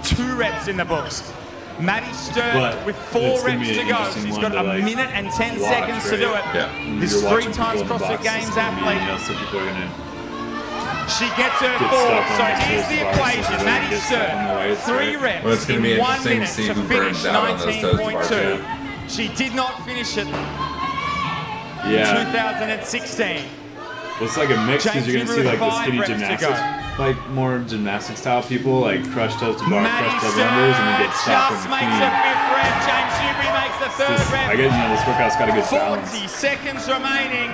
2 reps in the books. Maddie Sturt But with 4 it's gonna reps be to an go. interesting She's one got to, a like, minute and 10 watch, seconds to do it. Yeah. This You're watching 3 times people in the CrossFit box, Games it's gonna be, athlete. so people are going to She gets her Get 4. stuck on So those here's the toast bars, equation. so Maddie they get stuck on the Sturt, weights, 3 right? reps Well, it's gonna be in 1 interesting to minute see to who burns finish out on those toast bars, 19.2. too. She did not finish it in Yeah. 2016. It's like a mix because you're going to see like the skinny James Newbury with 5 reps to gymnastics, like more gymnastic style people, like crush toes to bar, Maddie crush double unders, and then get Sturt stopped just on the makes clean. a 5th rep. James Newbury makes the 3rd Just, rep. I guess, this workout's got a good balance. 40 seconds remaining.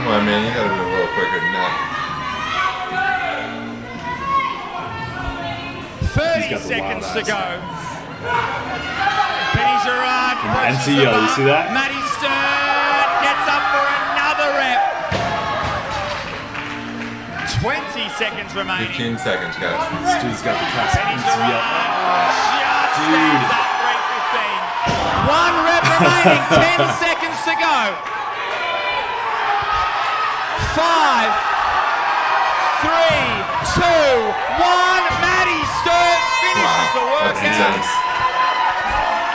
Come on, man, you gotta be a little quicker than that. 30 got the seconds wild to ass. go. Benny Gerard approaches the NCL, you bar. see that? Maddie Sturt gets up for another rep. 20 seconds remaining. 15 seconds, guys. This dude's got the classic Benny NCL. Gerard just dude. stands up 3:15. 1 rep remaining. 10 seconds to go. 5, 3, 2, 1. Maddie Sturt finishes the Wow, that's workout. intense.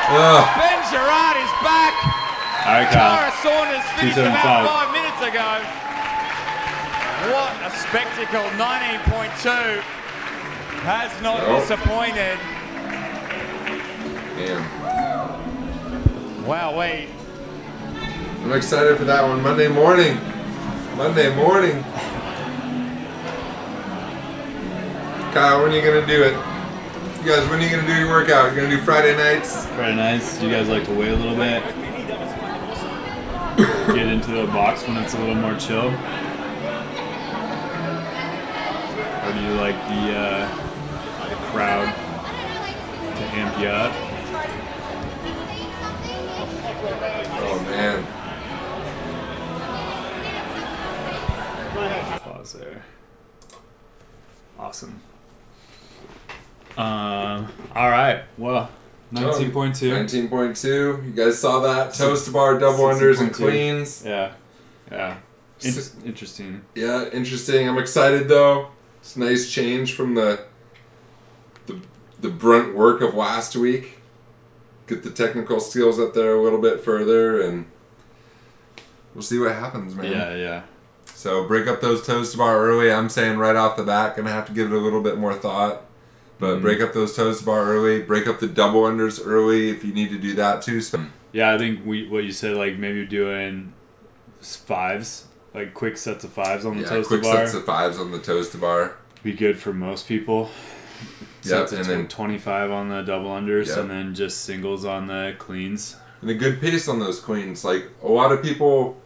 Ugh. Ben Gerard is back. All right, Cara Kyle. Saunders finished 275. about 5 minutes ago. What a spectacle. 19.2 has not Nope. disappointed. Damn. Wow, wait. I'm excited for that one. Monday morning. Monday morning. Kyle, when are you gonna do it? You guys, when are you gonna do your workout? You're gonna do Friday nights? Friday nights, do you guys like to wait a little bit? Get into the box when it's a little more chill? Or do you like the crowd to amp you up? Oh man. Pause there. Awesome. All right. Well, 19.2. 19.2. You guys saw that? Toast bar, double unders, and 16.2. cleans. Yeah. Yeah. Interesting. Yeah, interesting. I'm excited though. It's a nice change from the the brunt work of last week. Get the technical skills up there a little bit further, and we'll see what happens, man. Yeah. So break up those toes to bar early. I'm saying right off the bat, gonna have to give it a little bit more thought. But break up those toes to bar early. Break up the double unders early if you need to do that too. So, yeah, I think what you said, like maybe doing 5s, like quick sets of 5s on the toes to bar. Quick sets of 5s on the toes to bar. Be good for most people. Yep, and then 25 on the double unders, and then just singles on the cleans. And a good pace on those cleans. Like a lot of people,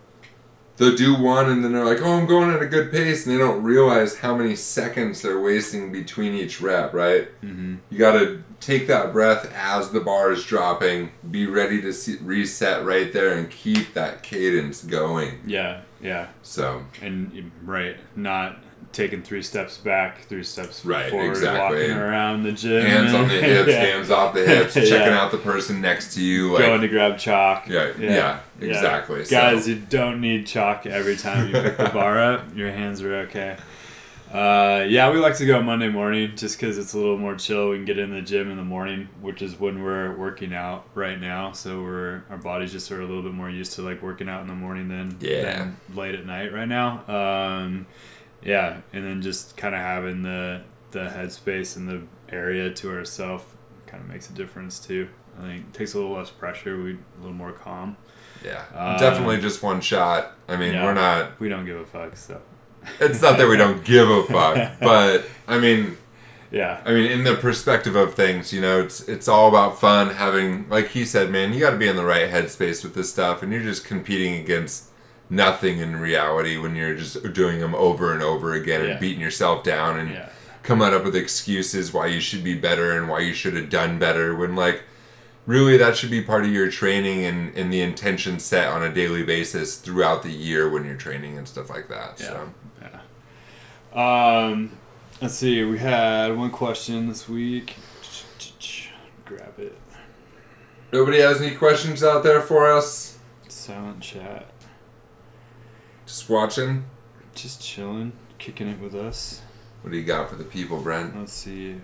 they'll do one and then they're like, oh, I'm going at a good pace, and they don't realize how many seconds they're wasting between each rep, right? Mm-hmm. You got to take that breath as the bar is dropping, be ready to reset right there, and keep that cadence going. Yeah. So. And, not taking 3 steps back, 3 steps forward, exactly. walking around the gym. Hands on the hips, hands off the hips, checking out the person next to you. Like, going to grab chalk. Yeah, exactly. Guys, you don't need chalk every time you pick the bar up. Your hands are okay. We like to go Monday morning just because it's a little more chill. We can get in the gym in the morning, which is when we're working out right now. So our bodies just are a little bit more used to like working out in the morning than late at night right now. And then just kind of having the headspace and the area to ourselves kind of makes a difference too. I think it takes a little less pressure. We're a little more calm. Yeah, definitely just one shot. I mean, we don't give a fuck, so. It's not that we don't give a fuck, but I mean, in the perspective of things, it's all about fun. Having, like he said, man, you got to be in the right headspace with this stuff, and you're just competing against nothing in reality when you're just doing them over and over again and beating yourself down and coming up with excuses why you should be better and why you should have done better, when like really that should be part of your training and the intention set on a daily basis throughout the year when you're training and stuff like that. Let's see, we had one question this week. Grab it. Nobody has any questions out there for us? Silent chat. Just watching? Just chilling, kicking it with us. What do you got for the people, Brent? Let's see.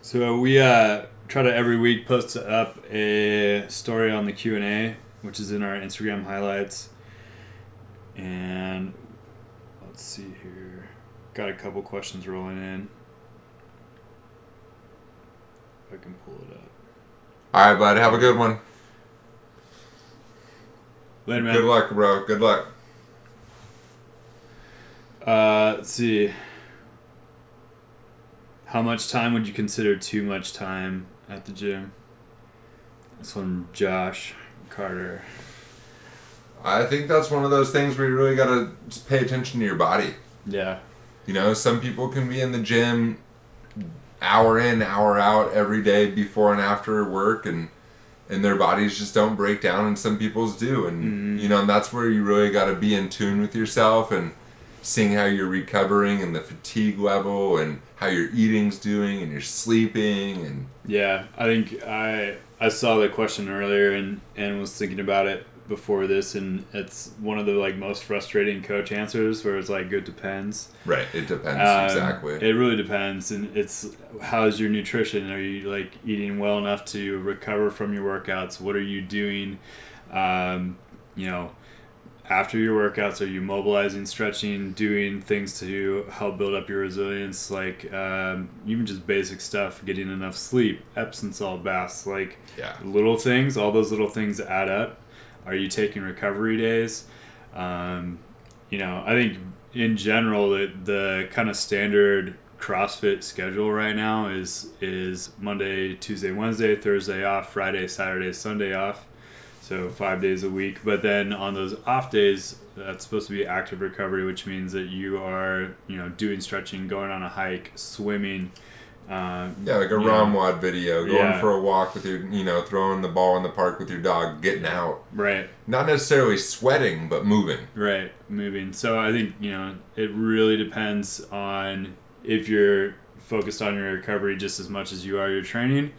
So we try to every week post up a story on the Q&A, which is in our Instagram highlights. And let's see here. Got a couple questions rolling in. If I can pull it up. All right, bud. Have a good one. Later, man. Good luck, bro. Good luck. Let's see. How much time would you consider too much time at the gym? This one, Josh Carter. I think that's one of those things where you really got to pay attention to your body. Yeah. Some people can be in the gym hour in, hour out every day before and after work, and their bodies just don't break down, and some people's do. And, and that's where you really got to be in tune with yourself and seeing how you're recovering and the fatigue level and how your eating's doing and your sleeping. And yeah, I think I saw the question earlier and was thinking about it before this, and it's one of the most frustrating coach answers where it's like, it depends. Right, it depends, exactly. It really depends, and it's how's your nutrition? Are you eating well enough to recover from your workouts? What are you doing? After your workouts, are you mobilizing, stretching, doing things to help build up your resilience, even just basic stuff, getting enough sleep, Epsom salt baths, little things, all those little things add up. Are you taking recovery days? I think in general, the kind of standard CrossFit schedule right now is Monday, Tuesday, Wednesday, Thursday off, Friday, Saturday, Sunday off. So 5 days a week. But then on those off days, that's supposed to be active recovery, which means that you are, doing stretching, going on a hike, swimming. Like a Ramwad video, going for a walk with your, throwing the ball in the park with your dog, getting out. Right. Not necessarily sweating, but moving. Right, moving. So I think, it really depends on if you're focused on your recovery just as much as you are your training.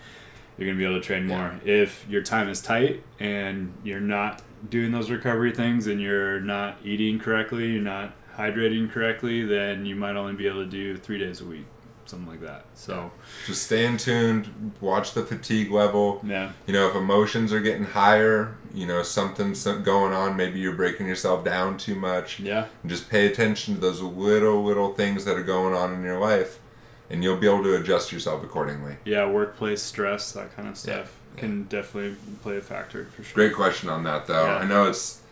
You're going to be able to train more. If your time is tight and you're not doing those recovery things and you're not eating correctly, you're not hydrating correctly, then you might only be able to do 3 days a week. something like that. So just stay in tuned, watch the fatigue level. Yeah. You know, if emotions are getting higher, you know, something's going on, maybe you're breaking yourself down too much. Yeah. Just pay attention to those little things that are going on in your life, and you'll be able to adjust yourself accordingly. Yeah, workplace stress, that kind of stuff can definitely play a factor for sure. Great question on that, though. Yeah. I know it's,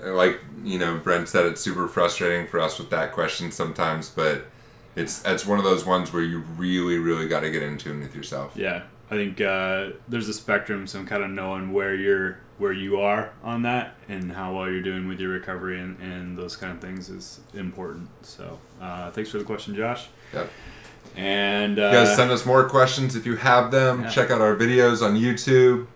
like, you know, Brent said, it's super frustrating for us with that question sometimes, but it's one of those ones where you really, really got to get in tune with yourself. Yeah, I think there's a spectrum, so kind of knowing where you are on that and how well you're doing with your recovery and those kind of things is important. So thanks for the question, Josh. Yep. And you guys send us more questions if you have them. Yeah. Check out our videos on YouTube.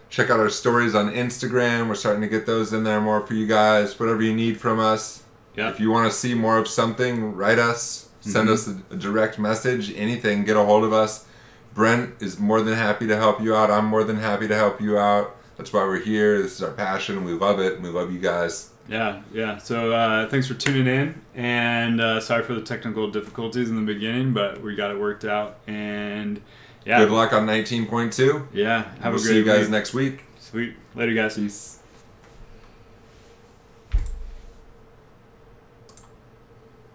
Check out our stories on Instagram. We're starting to get those in there more for you guys. Whatever you need from us. Yeah. If you want to see more of something, write us. Send us a direct message. Anything. Get a hold of us. Brent is more than happy to help you out. I'm more than happy to help you out. That's why we're here. This is our passion. We love it. We love you guys. Yeah. So thanks for tuning in. And sorry for the technical difficulties in the beginning, but we got it worked out. And yeah. Good luck on 19.2. Yeah. We'll see you guys next week. Sweet. Later, guys. Peace.